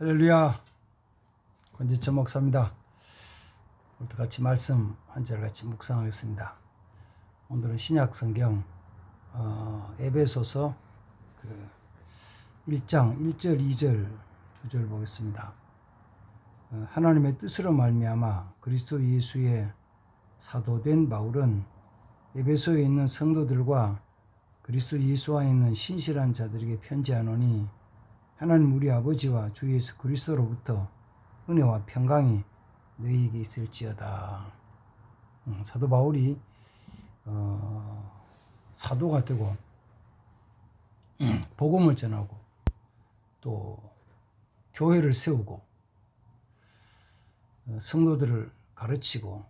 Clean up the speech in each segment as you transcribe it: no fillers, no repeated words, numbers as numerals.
할렐루야. 권지천 목사입니다. 오늘도 같이 말씀 한 절 같이 묵상하겠습니다. 오늘은 신약 성경 에베소서 1장 1절 2절 2절 보겠습니다. 하나님의 뜻으로 말미암아 그리스도 예수의 사도된 바울은 에베소에 있는 성도들과 그리스도 예수 안에 있는 신실한 자들에게 편지하노니 하나님 우리 아버지와 주 예수 그리스도로부터 은혜와 평강이 너희에게 있을지어다. 사도 바울이 사도가 되고 복음을 전하고 또 교회를 세우고 성도들을 가르치고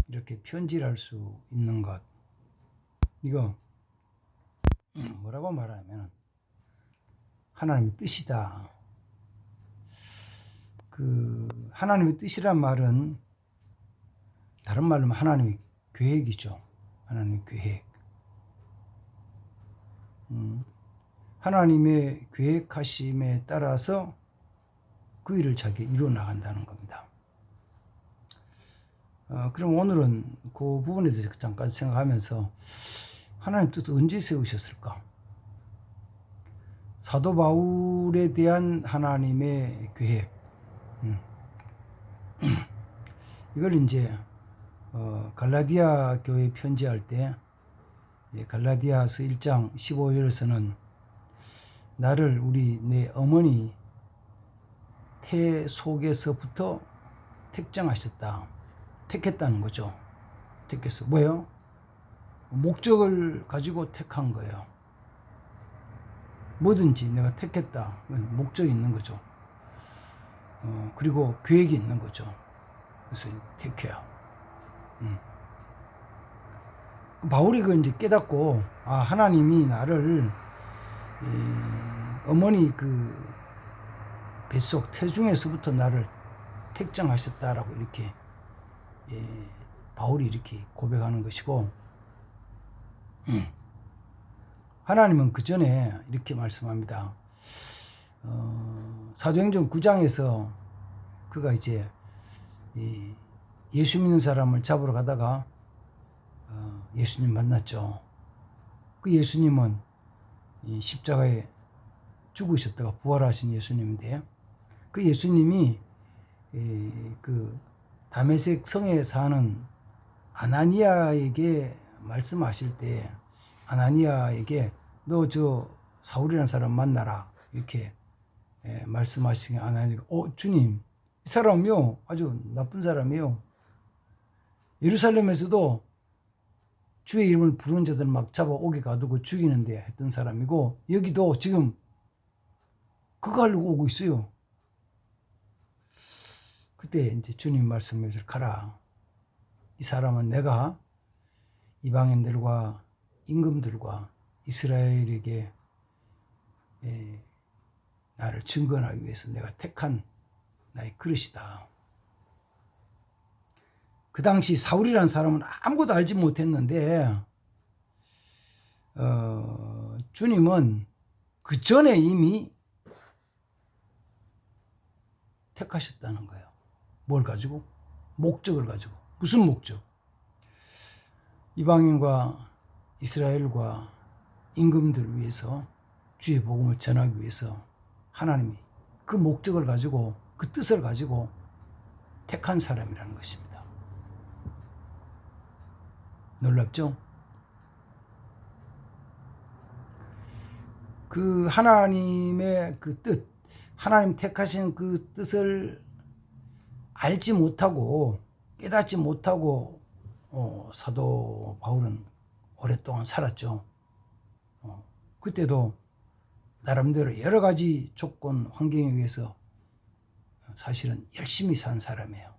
이렇게 편지를 할 수 있는 것, 이거 뭐라고 말하면 하나님의 뜻이다. 하나님의 뜻이란 말은 다른 말로 하면 하나님의 계획이죠. 하나님의 계획. 하나님의 계획하심에 따라서 그 일을 자기가 이루어 나간다는 겁니다. 그럼 오늘은 그 부분에 대해서 잠깐 생각하면서 하나님 뜻을 언제 세우셨을까? 사도 바울에 대한 하나님의 계획. 이걸 이제 갈라디아 교회 편지할 때 갈라디아서 1장 15절에서는 나를 내 어머니 태 속에서부터 택정하셨다. 택했다는 거죠. 택했어. 뭐예요? 목적을 가지고 택한 거예요. 뭐든지 내가 택했다. 목적이 있는 거죠. 그리고 계획이 있는 거죠. 그래서 택해요. 바울이 그 이제 깨닫고, 하나님이 나를 어머니 뱃속 태중에서부터 나를 택정하셨다라고 이렇게 바울이 이렇게 고백하는 것이고, 하나님은 그 전에 이렇게 말씀합니다. 사도행전 9장에서 그가 이제 예수 믿는 사람을 잡으러 가다가 예수님 만났죠. 그 예수님은 십자가에 죽으셨다가 부활하신 예수님인데요. 그 예수님이 그 다메섹 성에 사는 아나니아에게 말씀하실 때 아나니아에게 너 저 사울이라는 사람 만나라 이렇게 말씀하시니 아나니아가 주님 이 사람이요 아주 나쁜 사람이에요. 예루살렘에서도 주의 이름을 부르는 자들 막 잡아오게 가두고 죽이는데 했던 사람이고 여기도 지금 그거 하려고 오고 있어요. 그때 이제 주님 말씀하셔서 가라. 이 사람은 내가 이방인들과 임금들과 이스라엘에게 나를 증거하기 위해서 내가 택한 나의 그릇이다. 그 당시 사울이라는 사람은 아무것도 알지 못했는데 주님은 그 전에 이미 택하셨다는 거예요. 뭘 가지고? 목적을 가지고. 무슨 목적? 이방인과 이스라엘과 임금들을 위해서 주의 복음을 전하기 위해서 하나님이 그 목적을 가지고 그 뜻을 가지고 택한 사람이라는 것입니다. 놀랍죠? 그 하나님의 그 뜻, 하나님 택하신 그 뜻을 알지 못하고 깨닫지 못하고 사도 바울은 오랫동안 살았죠. 그때도 나름대로 여러 가지 조건, 환경에 의해서 사실은 열심히 산 사람이에요.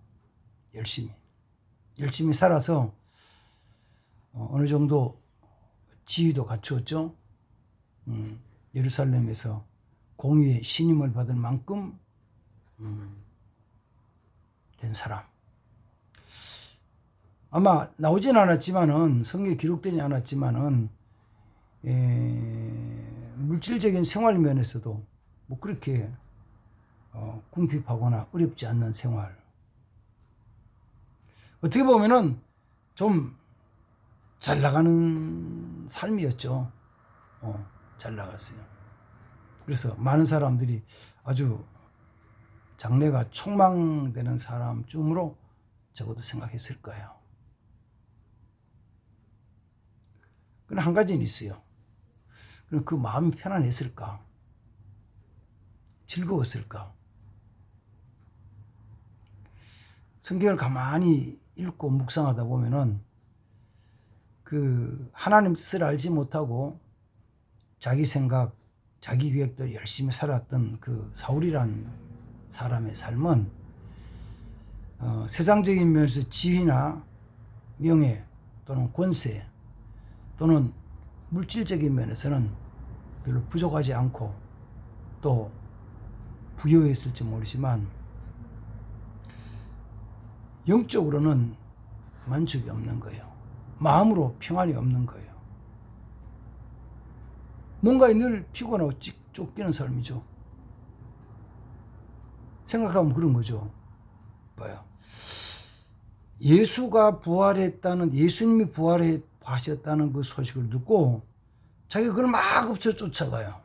열심히 살아서 어느 정도 지위도 갖추었죠. 예루살렘에서 공의의 신임을 받을 만큼 된 사람. 아마 나오진 않았지만은 성경에 기록되지 않았지만은 물질적인 생활 면에서도 뭐 그렇게 궁핍하거나 어렵지 않는 생활. 어떻게 보면은 좀 잘 나가는 삶이었죠. 잘 나갔어요. 그래서 많은 사람들이 아주 장래가 촉망되는 사람쯤으로 적어도 생각했을 거예요. 그러나 한 가지는 있어요. 그럼 그 마음이 편안했을까? 즐거웠을까? 성경을 가만히 읽고 묵상하다 보면은 그 하나님 뜻을 알지 못하고 자기 생각, 자기 계획대로 열심히 살았던 그 사울이란 사람의 삶은 세상적인 면에서 지위나 명예 또는 권세 또는 물질적인 면에서는 별로 부족하지 않고 또 부유했을지 모르지만 영적으로는 만족이 없는 거예요. 마음으로 평안이 없는 거예요. 뭔가에 늘 피곤하고 쫓기는 삶이죠. 생각하면 그런 거죠. 뭐요? 예수가 부활했다는, 예수님이 부활하셨다는 그 소식을 듣고 자기가 그걸 막 없어 쫓아가요.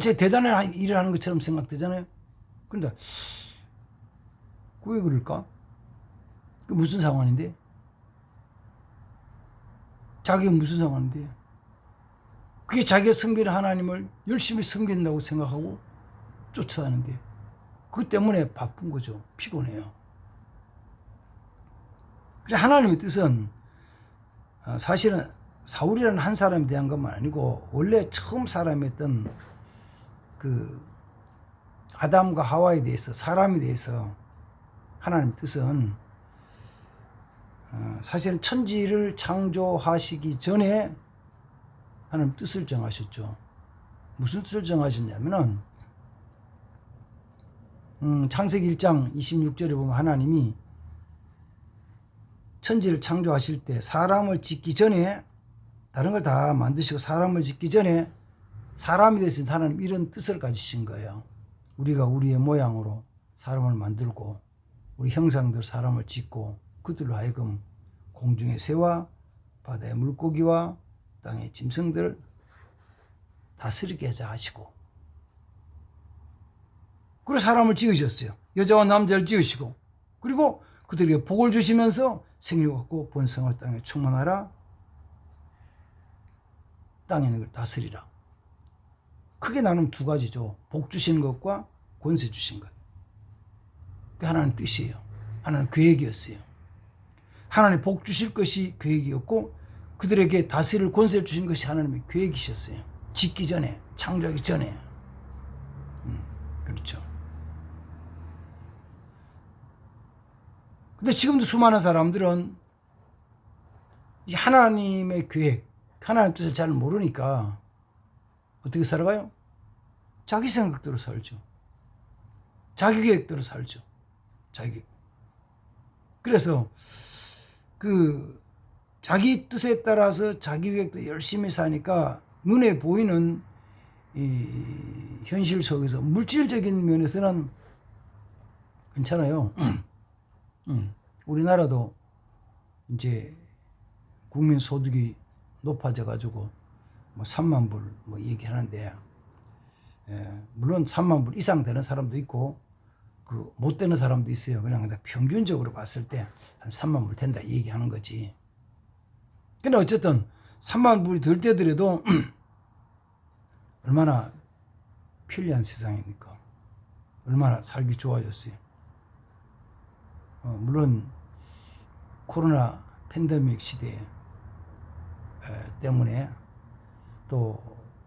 제가 대단한 일을 하는 것처럼 생각되잖아요. 그런데 왜 그럴까? 그 무슨 상황인데? 자기가 무슨 상황인데? 그게 자기가 섬기는 하나님을 열심히 섬긴다고 생각하고 쫓아가는데 그것 때문에 바쁜 거죠. 피곤해요. 그래서 하나님의 뜻은 사실은 사울이라는 한 사람에 대한 것만 아니고 원래 처음 사람이었던 그 아담과 하와에 대해서, 사람에 대해서 하나님의 뜻은 사실은 천지를 창조하시기 전에 하나님 뜻을 정하셨죠. 무슨 뜻을 정하셨냐면은 창세기 1장 26절에 보면 하나님이 천지를 창조하실 때 사람을 짓기 전에, 다른 걸 다 만드시고 사람을 짓기 전에 사람이 되신 하나님 이런 뜻을 가지신 거예요. 우리가 우리의 모양으로 사람을 만들고 우리 형상대로 사람을 짓고 그들로 하여금 공중의 새와 바다의 물고기와 땅의 짐승들을 다스리게 하자 하시고, 그리고 사람을 지으셨어요. 여자와 남자를 지으시고, 그리고 그들에게 복을 주시면서 생육 갖고 번성할 땅에 충만하라, 땅에 있는 걸 다스리라. 크게 나누면 두 가지죠. 복 주신 것과 권세 주신 것. 그게 하나님 뜻이에요. 하나님 계획이었어요. 하나님 복 주실 것이 계획이었고 그들에게 다스릴 권세를 주신 것이 하나님의 계획이셨어요. 짓기 전에, 창조하기 전에. 그렇죠. 근데 지금도 수많은 사람들은 이 하나님의 계획, 하나님 뜻을 잘 모르니까 어떻게 살아가요? 자기 생각대로 살죠. 자기 계획대로 살죠. 자기. 그래서 그 자기 뜻에 따라서 자기 계획도 열심히 사니까 눈에 보이는 이 현실 속에서 물질적인 면에서는 괜찮아요. 우리나라도 이제 국민 소득이 높아져 가지고 뭐 3만 불 뭐 얘기하는데, 물론 3만 불 이상 되는 사람도 있고 그 못 되는 사람도 있어요. 그냥 평균적으로 봤을 때 한 3만 불 된다 얘기하는 거지. 근데 어쨌든 3만 불이 덜 되더라도 얼마나 편리한 세상입니까? 얼마나 살기 좋아졌어요. 물론 코로나 팬데믹 시대 때문에 또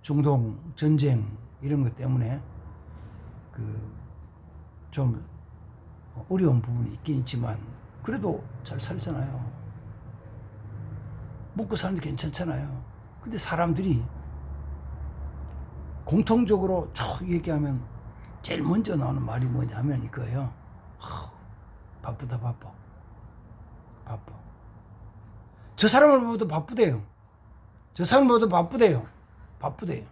중동 전쟁 이런 것 때문에 그 좀 어려운 부분이 있긴 있지만 그래도 잘 살잖아요. 먹고 사는데 괜찮잖아요. 근데 사람들이 공통적으로 쭉 얘기하면 제일 먼저 나오는 말이 뭐냐면 이거예요. 바쁘다 바빠. 바빠. 저 사람을 보고도 바쁘대요. 저 사람을 보고도 바쁘대요. 바쁘대요.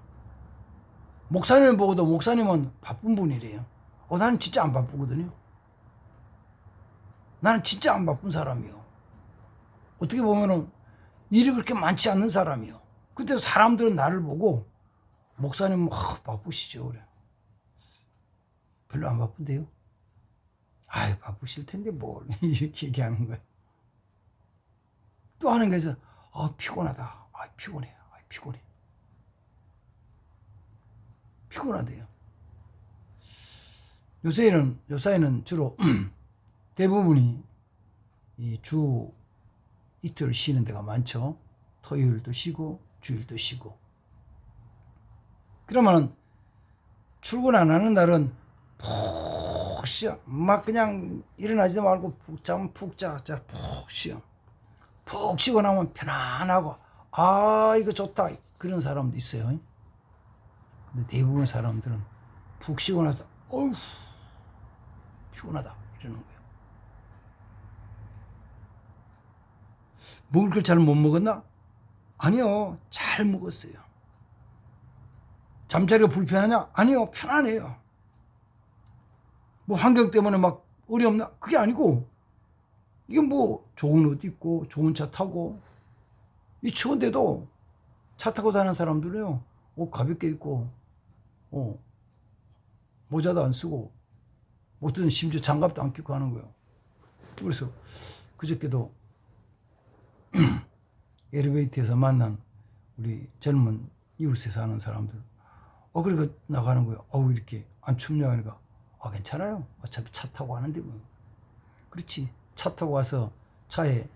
목사님을 보고도 목사님은 바쁜 분이래요. 나는 진짜 안 바쁘거든요. 나는 진짜 안 바쁜 사람이요. 어떻게 보면은 일이 그렇게 많지 않는 사람이요. 근데 사람들은 나를 보고 목사님 바쁘시죠? 그래. 별로 안 바쁜데요? 아이, 바쁘실 텐데 뭘 이렇게 얘기하는 거예요. 또 하는 게 있어. 피곤하다. 피곤해. 피곤해. 피곤하대요. 요새는 주로 대부분이 이 주 이틀 쉬는 데가 많죠. 토요일도 쉬고 주일도 쉬고. 그러면 출근 안 하는 날은 푹 쉬어. 막 그냥 일어나지도 말고 푹 자면 푹 자. 푹 쉬어. 푹 쉬고 나면 편안하고 이거 좋다. 그런 사람도 있어요. 근데 대부분 사람들은 푹 쉬고 나서 어휴 피곤하다 이러는 거예요. 먹을 걸 잘 못 먹었나? 아니요, 잘 먹었어요. 잠자리가 불편하냐? 아니요, 편안해요. 뭐 환경 때문에 막 어렵나? 그게 아니고 이게 뭐 좋은 옷 입고 좋은 차 타고 이 추운데도 차 타고 다니는 사람들은요 옷 가볍게 입고 모자도 안 쓰고 어떤 심지어 장갑도 안 끼고 하는 거예요. 그래서 그저께도 엘리베이터에서 만난 우리 젊은 이웃에 사는 사람들 그러니까 나가는 거예요. 이렇게 안 춥냐 하니까 괜찮아요. 어차피 차 타고 하는데 뭐. 그렇지. 차 타고 와서 차에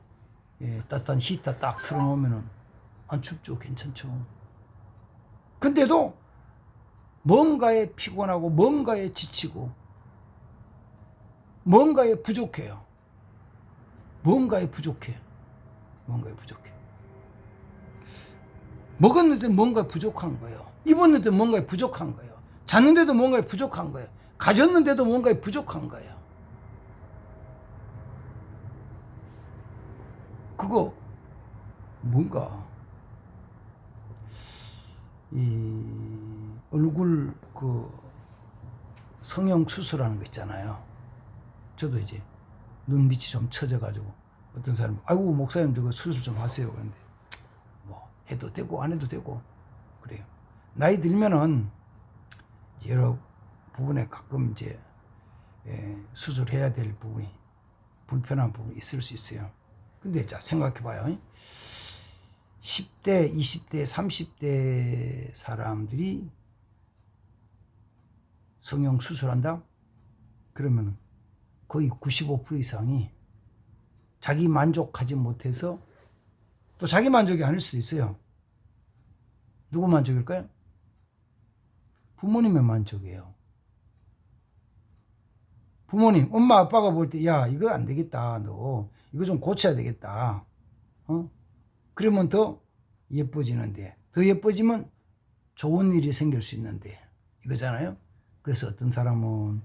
따뜻한 히터 딱 틀어놓으면은 안 춥죠. 괜찮죠. 근데도 뭔가에 피곤하고 뭔가에 지치고 뭔가에 부족해요. 뭔가에 부족해. 먹었는데 뭔가 부족한 거예요. 입었는데 뭔가에 부족한 거예요. 잤는데도 뭔가에 부족한 거예요. 가졌는데도 뭔가에 부족한 거예요. 그거 뭔가 이 얼굴 성형 수술하는 거 있잖아요. 저도 이제 눈밑이 좀 처져가지고 어떤 사람이 아이고 목사님 저거 수술 좀 하세요. 그런데 뭐 해도 되고 안 해도 되고 그래요. 나이 들면은 여러 부분에 가끔 이제 수술해야 될 부분이 불편한 부분이 있을 수 있어요. 근데 자 생각해봐요. 10대, 20대, 30대 사람들이 성형 수술한다? 그러면 거의 95% 이상이 자기 만족하지 못해서 또 자기 만족이 아닐 수도 있어요. 누구 만족일까요? 부모님의 만족이에요. 부모님, 엄마, 아빠가 볼 때, 야, 이거 안 되겠다. 너, 이거 좀 고쳐야 되겠다. 그러면 더 예뻐지는데, 더 예뻐지면 좋은 일이 생길 수 있는데, 이거잖아요. 그래서 어떤 사람은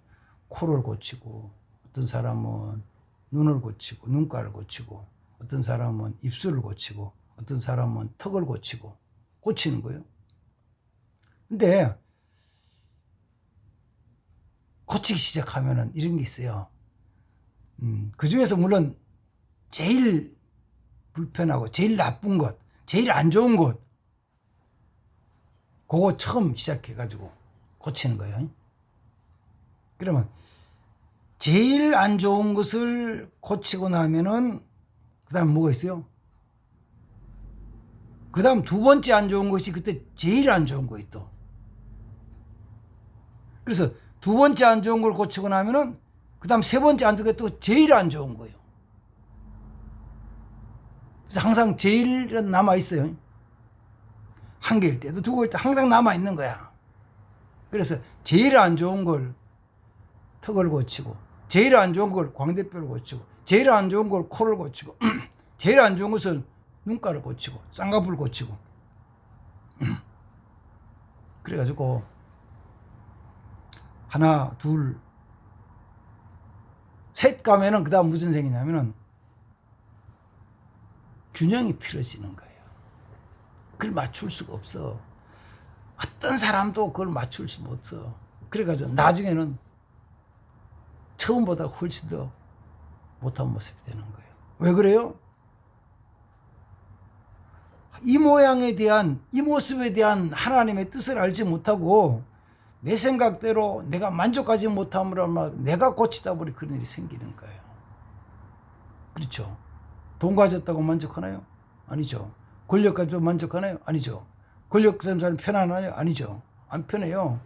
코를 고치고, 어떤 사람은 눈을 고치고, 눈가를 고치고, 어떤 사람은 입술을 고치고, 어떤 사람은 턱을 고치고, 고치는 거예요. 근데, 고치기 시작하면은 이런 게 있어요. 그 중에서 물론 제일 불편하고 제일 나쁜 것, 제일 안 좋은 것, 그거 처음 시작해가지고 고치는 거예요. 그러면 제일 안 좋은 것을 고치고 나면은 그 다음 뭐가 있어요? 그 다음 두 번째 안 좋은 것이 그때 제일 안 좋은 거예요 또. 그래서 두 번째 안 좋은 걸 고치고 나면은 그 다음 세 번째 안 좋은 게 또 제일 안 좋은 거예요. 그래서 항상 제일은 남아있어요. 한 개일 때도 두 개일 때 항상 남아있는 거야. 그래서 제일 안 좋은 걸 턱을 고치고, 제일 안 좋은 걸 광대뼈를 고치고, 제일 안 좋은 걸 코를 고치고, 제일 안 좋은 것은 눈가를 고치고, 쌍꺼풀 고치고. 그래가지고 하나, 둘, 셋 가면은 그 다음 무슨 생기냐면은 균형이 틀어지는 거예요. 그걸 맞출 수가 없어. 어떤 사람도 그걸 맞출 수 없어. 그래가지고 나중에는 처음보다 훨씬 더 못한 모습이 되는 거예요. 왜 그래요? 이 모양에 대한, 이 모습에 대한 하나님의 뜻을 알지 못하고 내 생각대로 내가 만족하지 못함으로 막 내가 고치다 보니 그런 일이 생기는 거예요. 그렇죠? 돈 가졌다고 만족하나요? 아니죠. 권력 가지고 만족하나요? 아니죠. 권력 가진 사람이 편안하나요? 아니죠. 안 편해요.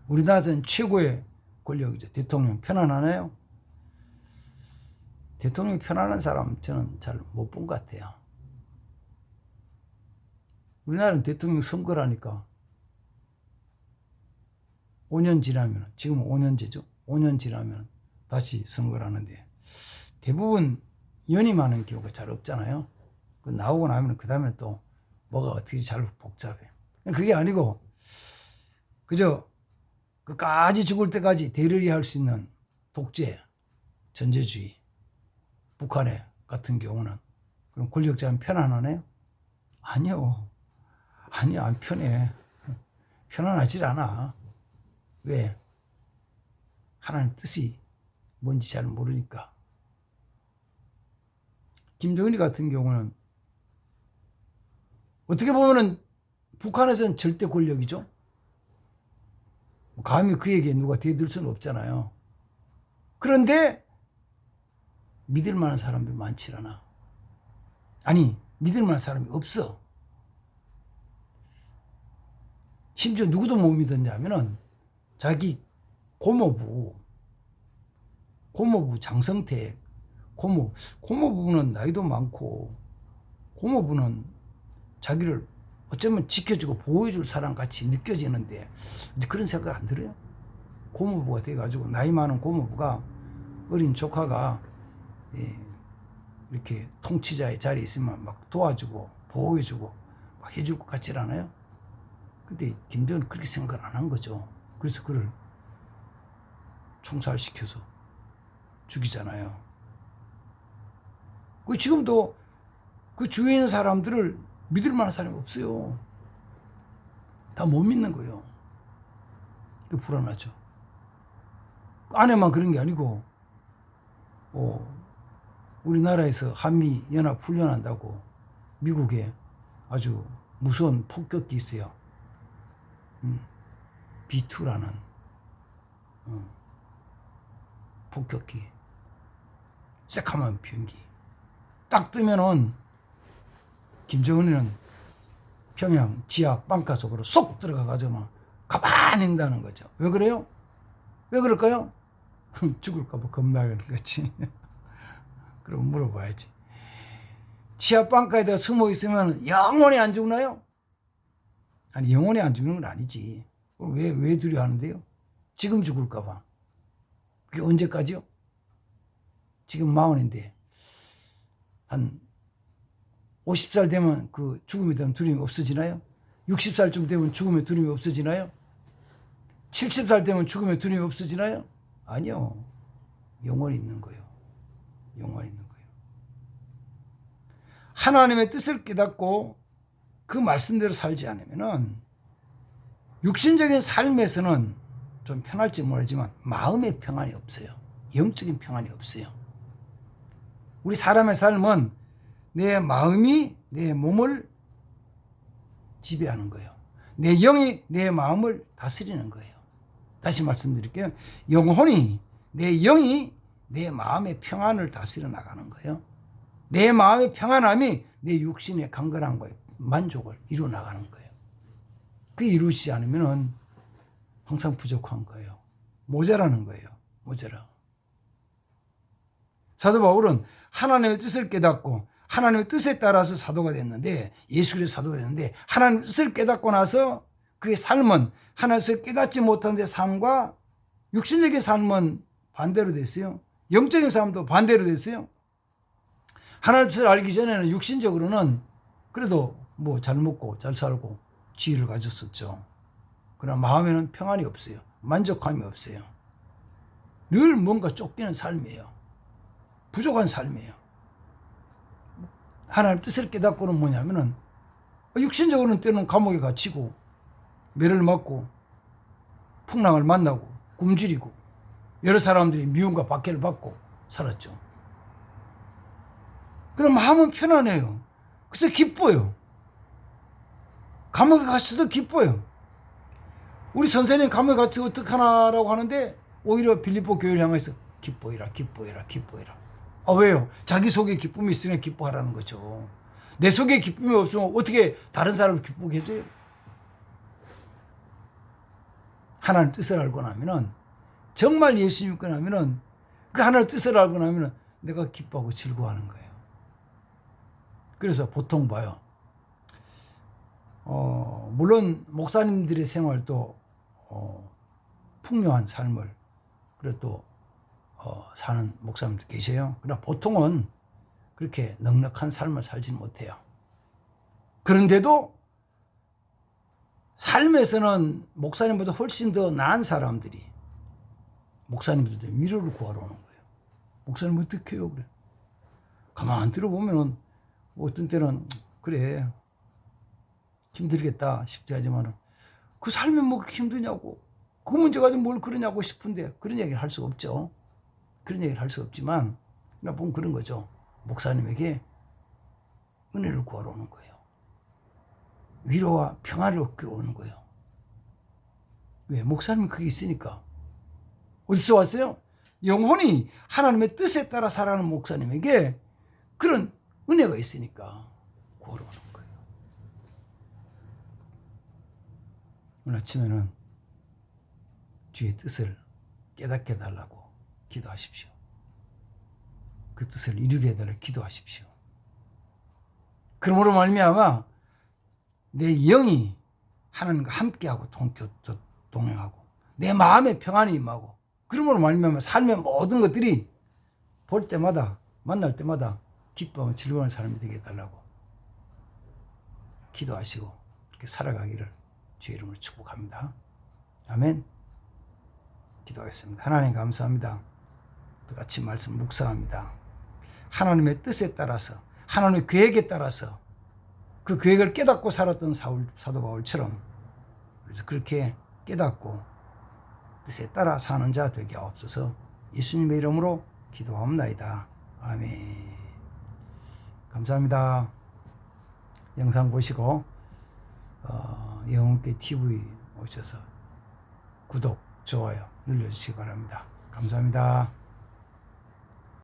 우리나라에서는 최고의 권력이죠. 대통령 편안하나요? 대통령이 편안한 사람 저는 잘 못 본 것 같아요. 우리나라는 대통령 선거라니까 5년 지나면, 지금 5년제죠. 5년 지나면 다시 선거를 하는데 대부분 연임하는 경우가 잘 없잖아요. 그 나오고 나면 그 다음에 또 뭐가 어떻게 잘 복잡해. 그게 아니고 그저 끝까지 죽을 때까지 대러리 할 수 있는 독재, 전제주의, 북한의 같은 경우는 그럼 권력자는 편안하네요? 아니요. 아니요, 안 편해. 편안하질 않아. 왜? 하나님 뜻이 뭔지 잘 모르니까. 김정은이 같은 경우는 어떻게 보면은 북한에서는 절대 권력이죠. 감히 그에게 누가 대들 수는 없잖아요. 그런데 믿을 만한 사람들이 많지 않아. 아니, 믿을 만한 사람이 없어. 심지어 누구도 못 믿었냐면은 자기 고모부 장성택 고모부는 나이도 많고 고모부는 자기를 어쩌면 지켜주고 보호해줄 사람 같이 느껴지는데 그런 생각 안 들어요? 고모부가 돼가지고 나이 많은 고모부가 어린 조카가 이렇게 통치자의 자리에 있으면 막 도와주고 보호해주고 막 해줄 것 같지 않아요? 근데 김정은은 그렇게 생각을 안 한 거죠. 그래서 그를 총살시켜서 죽이잖아요. 그 지금도 그 주위에 있는 사람들을 믿을 만한 사람이 없어요. 다 못 믿는 거예요. 그 불안하죠. 아내만 그런 게 아니고 우리나라에서 한미 연합 훈련한다고 미국에 아주 무서운 폭격기 있어요. B2라는 폭격기, 새카만 비행기 딱 뜨면은 김정은이는 평양 지하 빵가 속으로 쏙 들어가가지고 가만히 있다는 거죠. 왜 그래요? 왜 그럴까요? 죽을까봐 겁나는 거지. 그럼 물어봐야지. 지하 빵가에다 숨어 있으면 영원히 안 죽나요? 아니, 영원히 안 죽는 건 아니지. 왜 두려워하는데요? 지금 죽을까봐. 그게 언제까지요? 지금 40인데 한 50살 되면 그 죽음에 대한 두려움이 없어지나요? 60살쯤 되면 죽음의 두려움이 없어지나요? 70살 되면 죽음의 두려움이 없어지나요? 아니요. 영원히 있는 거예요. 영원히 있는 거예요. 하나님의 뜻을 깨닫고 그 말씀대로 살지 않으면은 육신적인 삶에서는 좀 편할지 모르지만 마음의 평안이 없어요. 영적인 평안이 없어요. 우리 사람의 삶은 내 마음이 내 몸을 지배하는 거예요. 내 영이 내 마음을 다스리는 거예요. 다시 말씀드릴게요. 내 영이 내 마음의 평안을 다스려 나가는 거예요. 내 마음의 평안함이 내 육신의 강건함과 만족을 이루어 나가는 거예요. 그게 이루어지지 않으면 항상 부족한 거예요. 모자라는 거예요. 모자라. 사도 바울은 하나님의 뜻을 깨닫고 하나님의 뜻에 따라서 사도가 됐는데, 예수 그리스도 사도가 됐는데, 하나님의 뜻을 깨닫고 나서 그의 삶은 하나님의 뜻을 깨닫지 못한 데 삶과 육신적인 삶은 반대로 됐어요. 영적인 삶도 반대로 됐어요. 하나님의 뜻을 알기 전에는 육신적으로는 그래도 뭐 잘 먹고 잘 살고 지혜를 가졌었죠. 그러나 마음에는 평안이 없어요. 만족감이 없어요. 늘 뭔가 쫓기는 삶이에요. 부족한 삶이에요. 하나님 뜻을 깨닫고는 뭐냐면은 육신적으로는 때는 감옥에 갇히고 매를 맞고 풍랑을 만나고 굶주리고 여러 사람들이 미움과 박해를 받고 살았죠. 그럼 마음은 편안해요. 그래서 기뻐요. 감옥에 갇혀도 기뻐요. 우리 선생님 감옥에 갇혀 어떡하나라고 하는데 오히려 빌립보 교회를 향해서 기뻐해라, 기뻐해라, 기뻐해라. 아, 왜요? 자기 속에 기쁨이 있으니 기뻐하라는 거죠. 내 속에 기쁨이 없으면 어떻게 다른 사람을 기쁘게 해줘요? 하나님 뜻을 알고 나면은, 정말 예수 믿고 나면은, 그 하나님 뜻을 알고 나면은 내가 기뻐하고 즐거워하는 거예요. 그래서 보통 봐요. 물론 목사님들의 생활도 풍요한 삶을 그리고 또 사는 목사님도 계세요. 그러나 보통은 그렇게 넉넉한 삶을 살지는 못해요. 그런데도 삶에서는 목사님보다 훨씬 더 나은 사람들이 목사님들한테 위로를 구하러 오는 거예요. 목사님 어떻게 해요? 그래. 가만 들어보면은 어떤 때는 그래 힘들겠다 싶대 하지만 그 삶이 뭐 그렇게 힘드냐고 그 문제 가지고 뭘 그러냐고 싶은데 그런 얘기를 할 수가 없죠. 그런 얘기를 할 수 없지만 나 보면 그런 거죠. 목사님에게 은혜를 구하러 오는 거예요. 위로와 평화를 얻고 오는 거예요. 왜? 목사님이 그게 있으니까. 어디서 왔어요? 영혼이 하나님의 뜻에 따라 살아가는 목사님에게 그런 은혜가 있으니까 구하러 오는 거예요. 오늘 아침에는 주의 뜻을 깨닫게 해달라고 기도하십시오. 그 뜻을 이루게 해달라고 기도하십시오. 그러므로 말미암아 내 영이 하나님과 함께하고 동행하고 내 마음에 평안이 임하고 그러므로 말미암아 삶의 모든 것들이 볼 때마다 만날 때마다 기뻐하고 즐거운 사람이 되게 해달라고 기도하시고 이렇게 살아가기를 주의 이름으로 축복합니다. 아멘. 기도하겠습니다. 하나님 감사합니다. 똑같이 말씀 묵상합니다. 하나님의 뜻에 따라서 하나님의 계획에 따라서 그 계획을 깨닫고 살았던 사도 바울처럼 그렇게 깨닫고 뜻에 따라 사는 자 되게 하옵소서. 예수님의 이름으로 기도합나이다. 아멘. 감사합니다. 영상 보시고 영혼께 TV 오셔서 구독, 좋아요 눌러주시기 바랍니다. 감사합니다.